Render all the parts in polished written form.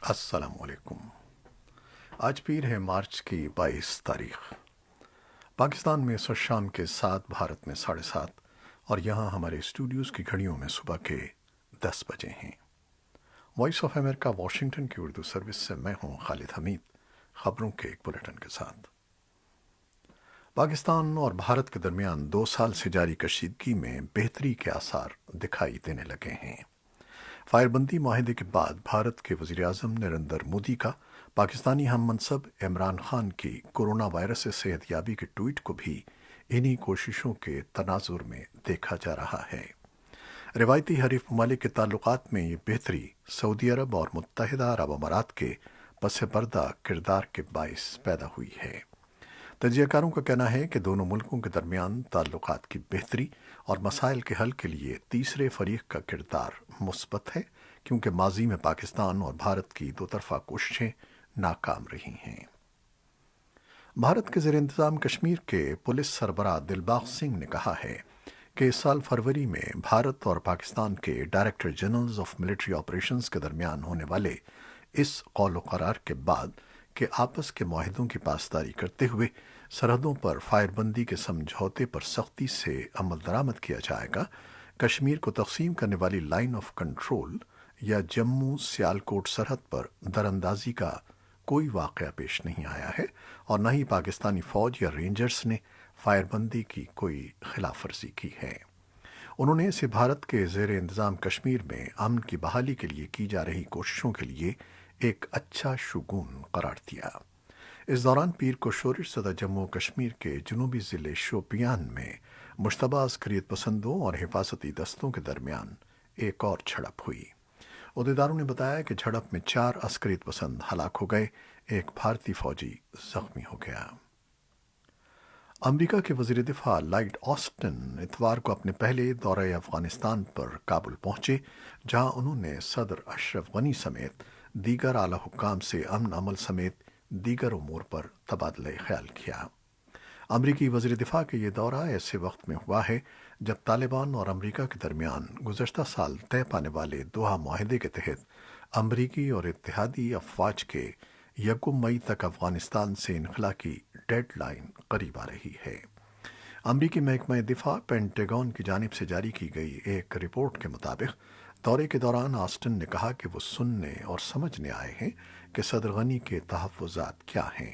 السلام علیکم۔ آج پیر ہے مارچ کی 22 تاریخ۔ پاکستان میں اس وقت شام کے 7، بھارت میں 7:30، اور یہاں ہمارے اسٹوڈیوز کی گھڑیوں میں صبح کے 10 بجے ہیں۔ وائس آف امریکہ واشنگٹن کی اردو سروس سے میں ہوں خالد حمید، خبروں کے ایک بلیٹن کے ساتھ۔ پاکستان اور بھارت کے درمیان 2 سال سے جاری کشیدگی میں بہتری کے آثار دکھائی دینے لگے ہیں۔ فائر بندی معاہدے کے بعد بھارت کے وزیر اعظم نریندر مودی کا پاکستانی ہم منصب عمران خان کی کورونا وائرس سے صحت یابی کے ٹویٹ کو بھی انہی کوششوں کے تناظر میں دیکھا جا رہا ہے۔ روایتی حریف ممالک کے تعلقات میں یہ بہتری سعودی عرب اور متحدہ عرب امارات کے پس پردہ کردار کے باعث پیدا ہوئی ہے۔ تجزیہ کاروں کا کہنا ہے کہ دونوں ملکوں کے درمیان تعلقات کی بہتری اور مسائل کے حل کے لیے تیسرے فریق کا کردار مثبت ہے، کیونکہ ماضی میں پاکستان اور بھارت کی دو طرفہ کوششیں ناکام رہی ہیں۔ بھارت کے زیر انتظام کشمیر کے پولیس سربراہ دلباغ سنگھ نے کہا ہے کہ اس سال فروری میں بھارت اور پاکستان کے director generals of military operations کے درمیان ہونے والے اس قول و قرار کے بعد کہ آپس کے معاہدوں کی پاسداری کرتے ہوئے سرحدوں پر فائر بندی کے سمجھوتے پر سختی سے عمل درآمد کیا جائے گا، کشمیر کو تقسیم کرنے والی لائن آف کنٹرول یا جموں سیالکوٹ سرحد پر دراندازی کا کوئی واقعہ پیش نہیں آیا ہے، اور نہ ہی پاکستانی فوج یا رینجرز نے فائر بندی کی کوئی خلاف ورزی کی ہے۔ انہوں نے اسے بھارت کے زیر انتظام کشمیر میں امن کی بحالی کے لیے کی جا رہی کوششوں کے لیے ایک اچھا شگون قرار دیا۔ اس دوران پیر کو شورش زدہ جموں و کشمیر کے جنوبی ضلع شوپیان میں مشتبہ عسکریت پسندوں اور حفاظتی دستوں کے درمیان ایک اور جھڑپ ہوئی۔ عہدیداروں نے بتایا کہ جھڑپ میں 4 عسکریت پسند ہلاک ہو گئے، ایک بھارتی فوجی زخمی ہو گیا۔ امریکہ کے وزیر دفاع لائٹ آسٹن اتوار کو اپنے پہلے دورہ افغانستان پر کابل پہنچے، جہاں انہوں نے صدر اشرف غنی سمیت دیگر اعلیٰ حکام سے امن عمل سمیت دیگر امور پر تبادلہ خیال کیا۔ امریکی وزیر دفاع کا یہ دورہ ایسے وقت میں ہوا ہے جب طالبان اور امریکہ کے درمیان گزشتہ سال طے پانے والے دوحہ معاہدے کے تحت امریکی اور اتحادی افواج کے 1 مئی تک افغانستان سے انخلا کی ڈیڈ لائن قریب آ رہی ہے۔ امریکی محکمہ دفاع پینٹاگون کی جانب سے جاری کی گئی ایک رپورٹ کے مطابق دورے کے دوران آسٹن نے کہا کہ وہ سننے اور سمجھنے آئے ہیں کہ صدر غنی کے تحفظات کیا ہیں۔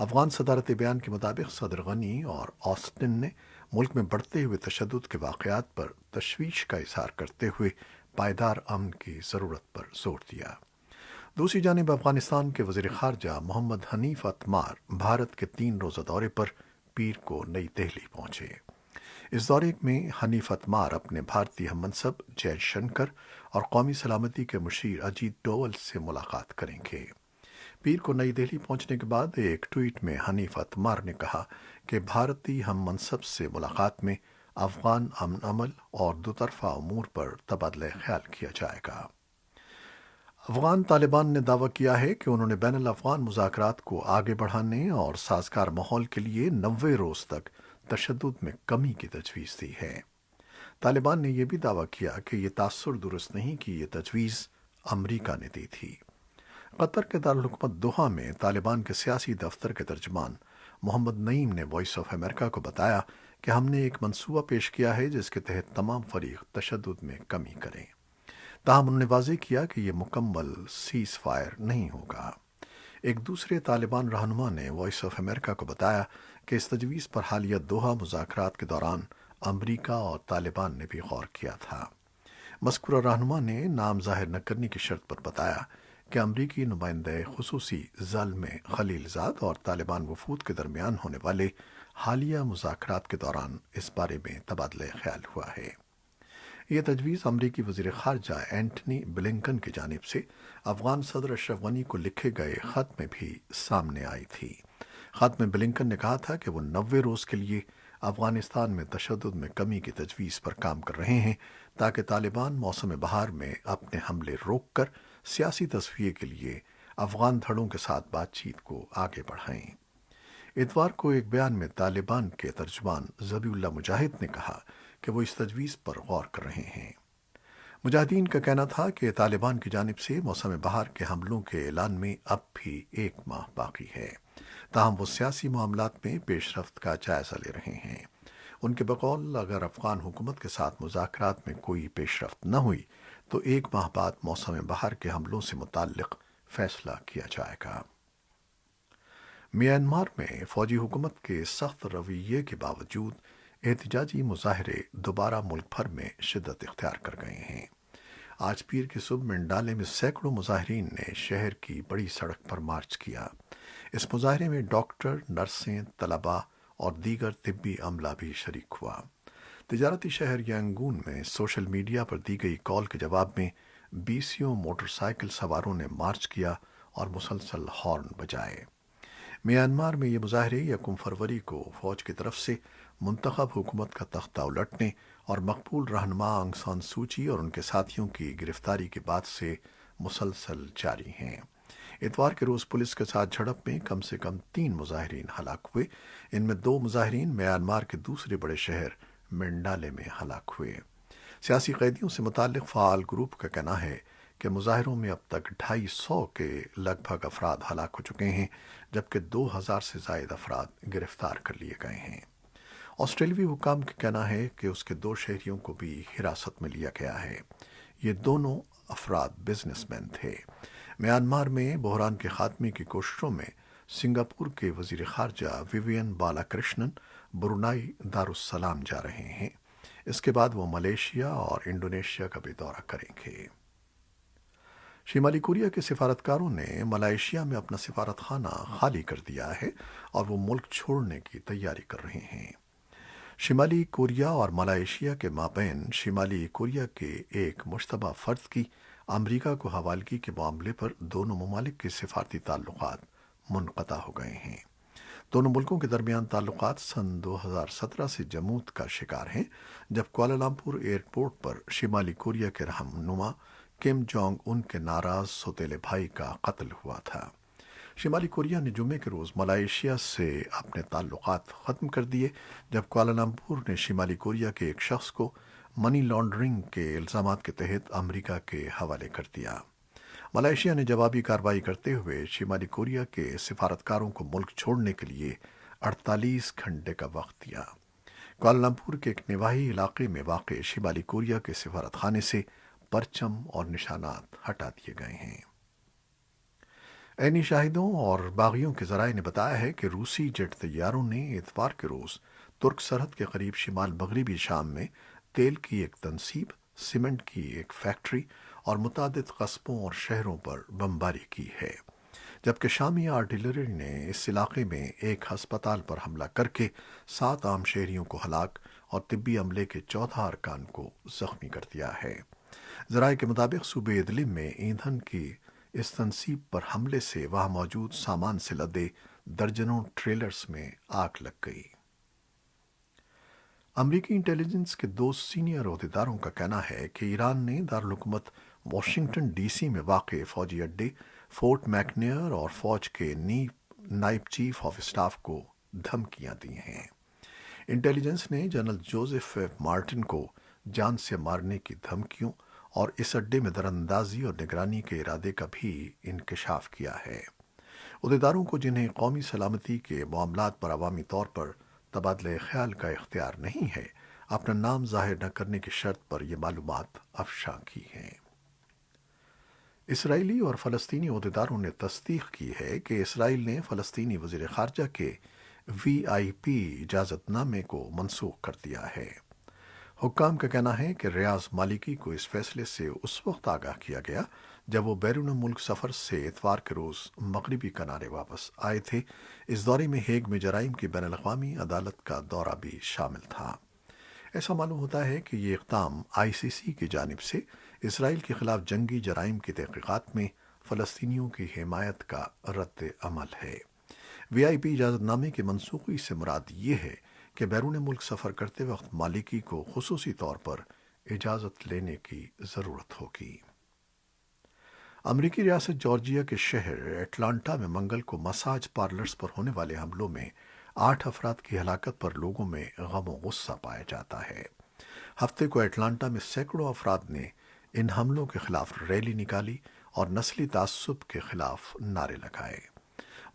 افغان صدارتی بیان کے مطابق صدر غنی اور آسٹن نے ملک میں بڑھتے ہوئے تشدد کے واقعات پر تشویش کا اظہار کرتے ہوئے پائیدار امن کی ضرورت پر زور دیا۔ دوسری جانب افغانستان کے وزیر خارجہ محمد حنیف اتمار بھارت کے 3 روزہ دورے پر پیر کو نئی دہلی پہنچے۔ اس دورے میں حنیف اتمار اپنے بھارتی ہم منصب جے شنکر اور قومی سلامتی کے مشیر اجیت ڈوول سے ملاقات کریں گے۔ پیر کو نئی دہلی پہنچنے کے بعد ایک ٹویٹ میں حنیف اتمار نے کہا کہ بھارتی ہم منصب سے ملاقات میں افغان امن عمل اور دو طرفہ امور پر تبادلہ خیال کیا جائے گا۔ افغان طالبان نے دعویٰ کیا ہے کہ انہوں نے بین الافغان مذاکرات کو آگے بڑھانے اور سازگار ماحول کے لیے 90 روز تک تشدد میں کمی کی تجویز دی ہے۔ طالبان نے یہ بھی دعویٰ کیا کہ یہ تاثر درست نہیں کہ یہ تجویز امریکہ نے دی تھی۔ قطر کے دارالحکومت دوحہ میں طالبان کے سیاسی دفتر کے ترجمان محمد نعیم نے وائس آف امریکہ کو بتایا کہ ہم نے ایک منصوبہ پیش کیا ہے جس کے تحت تمام فریق تشدد میں کمی کریں۔ تاہم انہوں نے واضح کیا کہ یہ مکمل سیز فائر نہیں ہوگا۔ ایک دوسرے طالبان رہنما نے وائس آف امریکہ کو بتایا کہ اس تجویز پر حالیہ دوحہ مذاکرات کے دوران امریکہ اور طالبان نے بھی غور کیا تھا۔ مذکورہ رہنما نے نام ظاہر نہ کرنے کی شرط پر بتایا کہ امریکی نمائندہ خصوصی زلمے خلیل زاد اور طالبان وفود کے درمیان ہونے والے حالیہ مذاکرات کے دوران اس بارے میں تبادلہ خیال ہوا ہے۔ یہ تجویز امریکی وزیر خارجہ اینٹنی بلنکن کی جانب سے افغان صدر اشرف غنی کو لکھے گئے خط میں بھی سامنے آئی تھی۔ خط میں بلنکن نے کہا تھا کہ وہ 90 روز کے لیے افغانستان میں تشدد میں کمی کی تجویز پر کام کر رہے ہیں تاکہ طالبان موسم بہار میں اپنے حملے روک کر سیاسی تصفیے کے لیے افغان دھڑوں کے ساتھ بات چیت کو آگے بڑھائیں۔ اتوار کو ایک بیان میں طالبان کے ترجمان ذبیح اللہ مجاہد نے کہا کہ وہ اس تجویز پر غور کر رہے ہیں۔ مجاہدین کا کہنا تھا کہ طالبان کی جانب سے موسم بہار کے حملوں کے اعلان میں اب بھی 1 ماہ باقی ہے، تاہم وہ سیاسی معاملات میں پیش رفت کا جائزہ لے رہے ہیں۔ ان کے بقول اگر افغان حکومت کے ساتھ مذاکرات میں کوئی پیش رفت نہ ہوئی تو 1 ماہ بعد موسم بہار کے حملوں سے متعلق فیصلہ کیا جائے گا۔ میانمار میں فوجی حکومت کے سخت رویے کے باوجود احتجاجی مظاہرے دوبارہ ملک بھر میں شدت اختیار کر گئے ہیں۔ آج پیر کی صبح منڈالے میں سینکڑوں مظاہرین نے شہر کی بڑی سڑک پر مارچ کیا۔ اس مظاہرے میں ڈاکٹر، نرسیں، طلباء اور دیگر طبی عملہ بھی شریک ہوا۔ تجارتی شہر ینگون میں سوشل میڈیا پر دی گئی کال کے جواب میں 20 موٹر سائیکل سواروں نے مارچ کیا اور مسلسل ہارن بجائے۔ میانمار میں یہ مظاہرے 1 فروری کو فوج کی طرف سے منتخب حکومت کا تختہ الٹنے اور مقبول رہنما آنگ سان سوچی اور ان کے ساتھیوں کی گرفتاری کے بعد سے مسلسل جاری ہیں۔ اتوار کے روز پولیس کے ساتھ جھڑپ میں کم سے کم 3 مظاہرین ہلاک ہوئے، ان میں 2 مظاہرین میانمار کے دوسرے بڑے شہر منڈالے میں ہلاک ہوئے۔ سیاسی قیدیوں سے متعلق فعال گروپ کا کہنا ہے کہ مظاہروں میں اب تک 250 کے لگ بھگ افراد ہلاک ہو چکے ہیں، جبکہ 2000 سے زائد افراد گرفتار کر لیے گئے ہیں۔ آسٹریلوی حکام کا کہنا ہے کہ اس کے 2 شہریوں کو بھی حراست میں لیا گیا ہے۔ یہ دونوں افراد بزنس مین تھے۔ میانمار میں بحران کے خاتمے کی کوششوں میں سنگاپور کے وزیر خارجہ ویوین بالا کرشنن برونائی دارالسلام جا رہے ہیں۔ اس کے بعد وہ ملیشیا اور انڈونیشیا کا بھی دورہ کریں گے۔ شمالی کوریا کے سفارتکاروں نے ملائیشیا میں اپنا سفارت خانہ خالی کر دیا ہے اور وہ ملک چھوڑنے کی تیاری کر رہے ہیں۔ شمالی کوریا اور ملائیشیا کے مابین شمالی کوریا کے ایک مشتبہ فرد کی امریکہ کو حوالگی کے معاملے پر دونوں ممالک کے سفارتی تعلقات منقطع ہو گئے ہیں۔ دونوں ملکوں کے درمیان تعلقات سن 2017 سے جمود کا شکار ہیں، جب کوالالمپور ایئرپورٹ پر شمالی کوریا کے رہنما کم جونگ ان کے ناراض سوتیلے بھائی کا قتل ہوا تھا۔ شمالی کوریا نے جمعے کے روز ملائیشیا سے اپنے تعلقات ختم کر دیے، جب کوالالمپور نے شمالی کوریا کے ایک شخص کو منی لانڈرنگ کے الزامات کے تحت امریکہ کے حوالے کر دیا۔ ملائیشیا نے جوابی کارروائی کرتے ہوئے شمالی کوریا کے سفارتکاروں کو ملک چھوڑنے کے لیے 48 گھنٹے کا وقت دیا۔ کوالالمپور کے ایک نواحی علاقے میں واقع شمالی کوریا کے سفارت خانے سے پرچم اور نشانات ہٹا دیے گئے ہیں۔ عینی شاہدوں اور باغیوں کے ذرائع نے بتایا ہے کہ روسی جیٹ طیاروں نے اتوار کے روز ترک سرحد کے قریب شمال مغربی شام میں تیل کی ایک تنصیب، سیمنٹ کی ایک فیکٹری اور متعدد قصبوں اور شہروں پر بمباری کی ہے، جبکہ شامی آرٹلری نے اس علاقے میں ایک ہسپتال پر حملہ کر کے 7 عام شہریوں کو ہلاک اور طبی عملے کے 14 ارکان کو زخمی کر دیا ہے۔ ذرائع کے مطابق صوبے ادلب میں ایندھن کی اس تنصیب پر حملے سے وہاں موجود سامان سے لدے درجنوں ٹریلرز میں آگ لگ گئی۔ امریکی انٹیلی جنس کے 2 سینئر عہدیداروں کا کہنا ہے کہ ایران نے دارالحکومت واشنگٹن ڈی سی میں واقع فوجی اڈے فورٹ میکنیئر اور فوج کے نائب چیف آف اسٹاف کو دھمکیاں دی ہیں۔ انٹیلی جنس نے جنرل جوزف ایف مارٹن کو جان سے مارنے کی دھمکیوں اور اس اڈے میں دراندازی اور نگرانی کے ارادے کا بھی انکشاف کیا ہے۔ عہدیداروں کو، جنہیں قومی سلامتی کے معاملات پر عوامی طور پر تبادلہ خیال کا اختیار نہیں ہے، اپنا نام ظاہر نہ کرنے کی شرط پر یہ معلومات افشاء کی ہیں۔ اسرائیلی اور فلسطینی عہدیداروں نے تصدیق کی ہے کہ اسرائیل نے فلسطینی وزیر خارجہ کے VIP اجازت نامے کو منسوخ کر دیا ہے۔ حکام کا کہنا ہے کہ ریاض مالکی کو اس فیصلے سے اس وقت آگاہ کیا گیا جب وہ بیرون ملک سفر سے اتوار کے روز مغربی کنارے واپس آئے تھے۔ اس دورے میں ہیگ میں جرائم کی بین الاقوامی عدالت کا دورہ بھی شامل تھا۔ ایسا معلوم ہوتا ہے کہ یہ اقدام ICC کی جانب سے اسرائیل کے خلاف جنگی جرائم کی تحقیقات میں فلسطینیوں کی حمایت کا رد عمل ہے۔ VIP اجازت نامے کی منسوخی سے مراد یہ ہے کہ بیرون ملک سفر کرتے وقت مالکی کو خصوصی طور پر اجازت لینے کی ضرورت ہوگی۔ امریکی ریاست جارجیا کے شہر اٹلانٹا میں منگل کو مساج پارلرز پر ہونے والے حملوں میں 8 افراد کی ہلاکت پر لوگوں میں غم و غصہ پایا جاتا ہے۔ ہفتے کو اٹلانٹا میں سینکڑوں افراد نے ان حملوں کے خلاف ریلی نکالی اور نسلی تعصب کے خلاف نعرے لگائے۔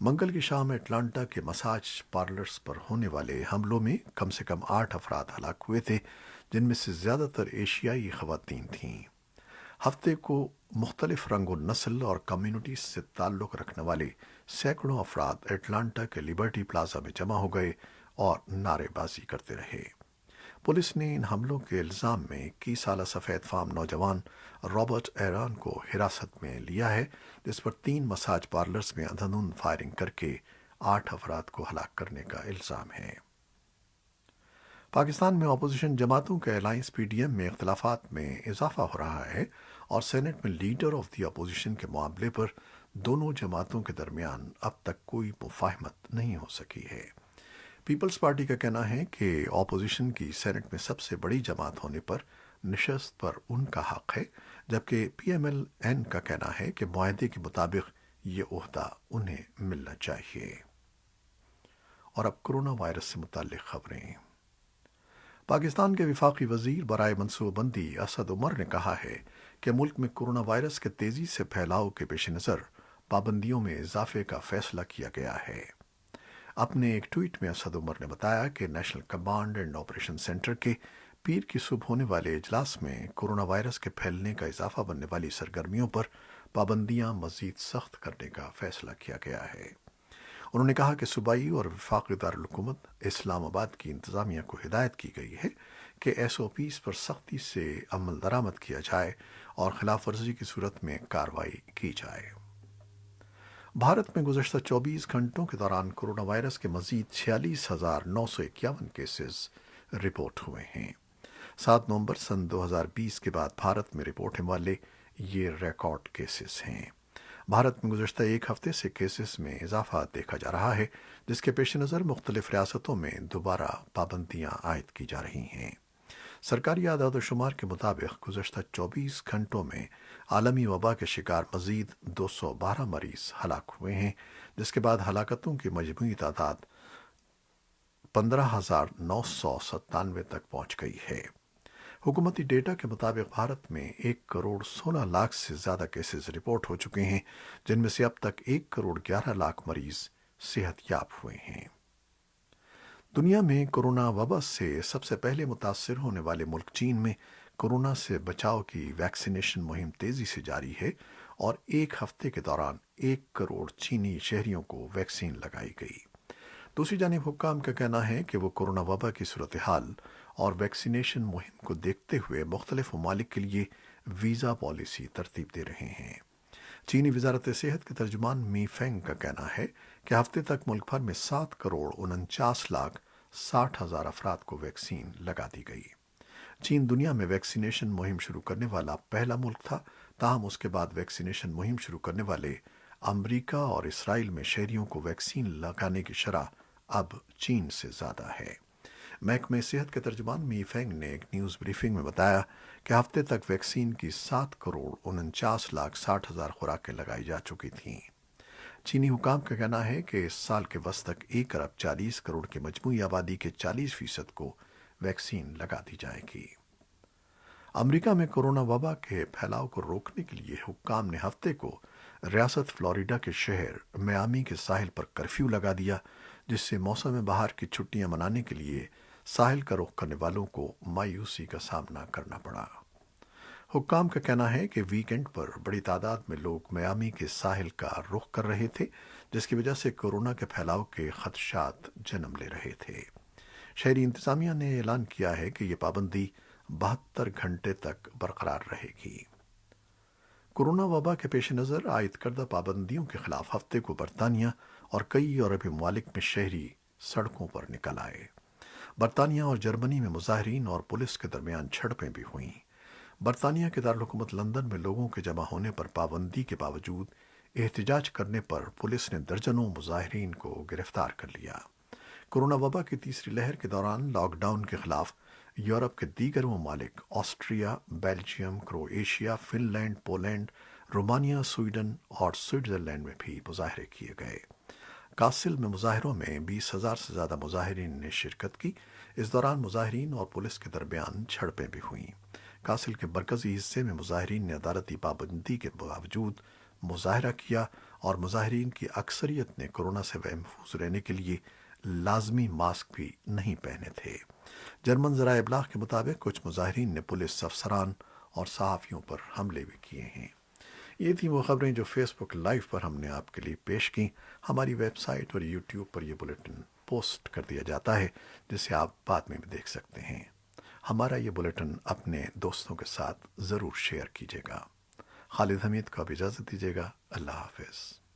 منگل کی شام اٹلانٹا کے مساج پارلرز پر ہونے والے حملوں میں کم سے کم 8 افراد ہلاک ہوئے تھے، جن میں سے زیادہ تر ایشیائی خواتین تھیں۔ ہفتے کو مختلف رنگ و نسل اور کمیونٹی سے تعلق رکھنے والے سینکڑوں افراد اٹلانٹا کے لیبرٹی پلازا میں جمع ہو گئے اور نعرے بازی کرتے رہے۔ پولیس نے ان حملوں کے الزام میں 21 سالہ سفید فام نوجوان رابرٹ ایران کو حراست میں لیا ہے، جس پر 3 مساج پارلرز میں اندھادھند فائرنگ کر کے 8 افراد کو ہلاک کرنے کا الزام ہے۔ پاکستان میں اپوزیشن جماعتوں کے الائنس پی ڈی ایم میں اختلافات میں اضافہ ہو رہا ہے اور سینٹ میں لیڈر آف دی اپوزیشن کے معاملے پر دونوں جماعتوں کے درمیان اب تک کوئی مفاہمت نہیں ہو سکی ہے۔ پیپلز پارٹی کا کہنا ہے کہ اپوزیشن کی سینٹ میں سب سے بڑی جماعت ہونے پر نشست پر ان کا حق ہے، جبکہ پی ایم ایل این کا کہنا ہے کہ معاہدے کے مطابق یہ عہدہ انہیں ملنا چاہیے۔ اور اب کرونا وائرس سے متعلق خبریں۔ پاکستان کے وفاقی وزیر برائے منصوبہ بندی اسد عمر نے کہا ہے کہ ملک میں کرونا وائرس کے تیزی سے پھیلاؤ کے پیش نظر پابندیوں میں اضافے کا فیصلہ کیا گیا ہے۔ اپنے ایک ٹویٹ میں اسد عمر نے بتایا کہ national command and operation centre کے پیر کی صبح ہونے والے اجلاس میں کرونا وائرس کے پھیلنے کا اضافہ بننے والی سرگرمیوں پر پابندیاں مزید سخت کرنے کا فیصلہ کیا گیا ہے۔ انہوں نے کہا کہ صوبائی اور وفاقی دارالحکومت اسلام آباد کی انتظامیہ کو ہدایت کی گئی ہے کہ ایس او پیز پر سختی سے عمل درآمد کیا جائے اور خلاف ورزی کی صورت میں کارروائی کی جائے۔ بھارت میں گزشتہ 24 گھنٹوں کے دوران کرونا وائرس کے مزید 46,951 کیسز رپورٹ ہوئے ہیں۔ 7 نومبر سن 2020 کے بعد بھارت میں رپورٹ ہونے والے یہ ریکارڈ کیسز ہیں۔ بھارت میں گزشتہ ایک ہفتے سے کیسز میں اضافہ دیکھا جا رہا ہے، جس کے پیش نظر مختلف ریاستوں میں دوبارہ پابندیاں عائد کی جا رہی ہیں۔ سرکاری اعداد و شمار کے مطابق گزشتہ 24 گھنٹوں میں عالمی وبا کے شکار مزید 212 مریض ہلاک ہوئے ہیں، جس کے بعد ہلاکتوں کی مجموعی تعداد 15,997 تک پہنچ گئی ہے۔ حکومتی ڈیٹا کے مطابق بھارت میں 1,16,00,000 سے زیادہ کیسز رپورٹ ہو چکے ہیں، جن میں سے اب تک 1,11,00,000 مریض صحت یاب ہوئے ہیں۔ دنیا میں کورونا وبا سے سب سے پہلے متاثر ہونے والے ملک چین میں کورونا سے بچاؤ کی ویکسینیشن مہم تیزی سے جاری ہے اور ایک ہفتے کے دوران 1 کروڑ چینی شہریوں کو ویکسین لگائی گئی۔ دوسری جانب حکام کا کہنا ہے کہ وہ کورونا وبا کی صورتحال اور ویکسینیشن مہم کو دیکھتے ہوئے مختلف ممالک کے لیے ویزا پالیسی ترتیب دے رہے ہیں۔ چینی وزارت صحت کے ترجمان می فینگ کا کہنا ہے کہ ہفتے تک ملک بھر میں 7,49,60,000 افراد کو ویکسین لگا دی گئی۔ چین دنیا میں ویکسینیشن مہم شروع کرنے والا پہلا ملک تھا، تاہم اس کے بعد ویکسینیشن مہم شروع کرنے والے امریکہ اور اسرائیل میں شہریوں کو ویکسین لگانے کی شرح اب چین سے زیادہ ہے۔ محکمہ صحت کے ترجمان می فینگ نے ایک نیوز بریفنگ میں بتایا کہ ہفتے تک ویکسین کی 7,49,60,000 خوراکیں لگائی جا چکی تھیں۔ چینی حکام کا کہنا ہے کہ اس سال کے وسط تک 1,40 کروڑ کی مجموعی آبادی کے 40% کو ویکسین لگا دی جائے گی۔ امریکہ میں کورونا وبا کے پھیلاؤ کو روکنے کے لیے حکام نے ہفتے کو ریاست فلوریڈا کے شہر میامی کے ساحل پر کرفیو لگا دیا، جس سے موسم بہار کی چھٹیاں منانے کے لیے ساحل کا رخ کرنے والوں کو مایوسی کا سامنا کرنا پڑا۔ حکام کا کہنا ہے کہ ویکینڈ پر بڑی تعداد میں لوگ میامی کے ساحل کا رخ کر رہے تھے، جس کی وجہ سے کورونا کے پھیلاؤ کے خدشات جنم لے رہے تھے۔ شہری انتظامیہ نے اعلان کیا ہے کہ یہ پابندی 72 گھنٹے تک برقرار رہے گی۔ کورونا وبا کے پیش نظر عائد کردہ پابندیوں کے خلاف ہفتے کو برطانیہ اور کئی یورپی ممالک میں شہری سڑکوں پر نکل آئے۔ برطانیہ اور جرمنی میں مظاہرین اور پولیس کے درمیان جھڑپیں بھی ہوئیں۔ برطانیہ کے دارالحکومت لندن میں لوگوں کے جمع ہونے پر پابندی کے باوجود احتجاج کرنے پر پولیس نے درجنوں مظاہرین کو گرفتار کر لیا۔ کورونا وبا کی تیسری لہر کے دوران لاک ڈاؤن کے خلاف یورپ کے دیگر ممالک Austria, Belgium, Croatia, Finland, Poland, Romania, Sweden اور سوئٹزرلینڈ میں بھی مظاہرے کیے گئے۔ کاسل میں مظاہروں میں 20,000 سے زیادہ مظاہرین نے شرکت کی۔ اس دوران مظاہرین اور پولیس کے درمیان جھڑپیں بھی ہوئیں۔ کاسل کے مرکزی حصے میں مظاہرین نے عدالتی پابندی کے باوجود مظاہرہ کیا اور مظاہرین کی اکثریت نے کورونا سے محفوظ رہنے کے لیے لازمی ماسک بھی نہیں پہنے تھے۔ جرمن ذرائع ابلاغ کے مطابق کچھ مظاہرین نے پولیس افسران اور صحافیوں پر حملے بھی کیے ہیں۔ یہ تھیں وہ خبریں جو فیس بک لائیو پر ہم نے آپ کے لیے پیش کیں۔ ہماری ویب سائٹ اور یوٹیوب پر یہ بلیٹن پوسٹ کر دیا جاتا ہے، جسے آپ بعد میں بھی دیکھ سکتے ہیں۔ ہمارا یہ بلیٹن اپنے دوستوں کے ساتھ ضرور شیئر کیجیے گا۔ خالد حمید کو اب اجازت دیجیے گا۔ اللہ حافظ۔